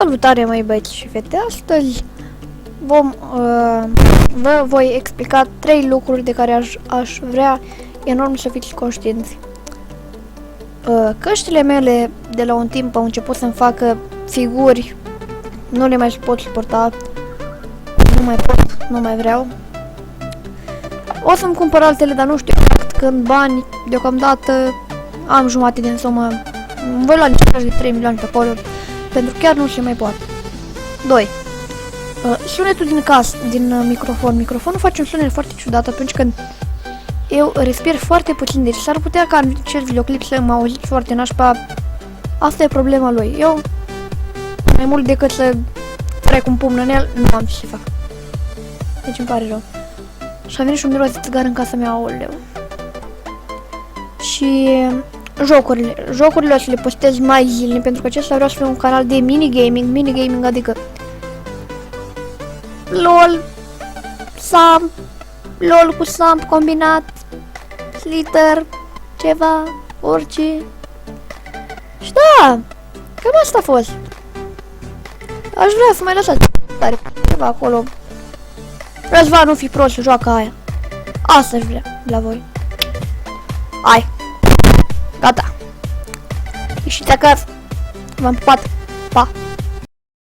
Salutare, mai băieți și fete, astăzi vă voi explica 3 lucruri de care aș vrea enorm să fiți conștienți. Căștile mele de la un timp au început să-mi facă figuri, nu le mai pot suporta, nu mai pot, nu mai vreau. O să-mi cumpăr altele, dar nu știu exact când, bani, deocamdată am jumate din sumă, voi lua niște de 3 milioane pe acolo, pentru că chiar nu se mai poate. 2. Sunetul din din microfon. Microfonul face un sunet foarte ciudat atunci când eu respir foarte puțin, deci s-ar putea ca în acest videoclip să mă auziți foarte nașpa. Asta e problema lui. Eu, mai mult decât să trec un pumn în el, nu am ce să fac. Deci îmi pare rău. Și a venit și un miros de țigară în casa mea, aoleu. Și jocurile o să le postez mai zilnic, pentru că acesta vreau să fie un canal de minigaming, adică LOL, LOL cu Samp combinat, Slither, ceva, orice. Și da, cam asta a fost. Aș vrea să mai lăsați tare ceva acolo. Răzvan, nu fi prost, joacă aia. Asta aș vrea la voi. Hai. Gata. Ieșiți acasă. V-am pupat. Pa.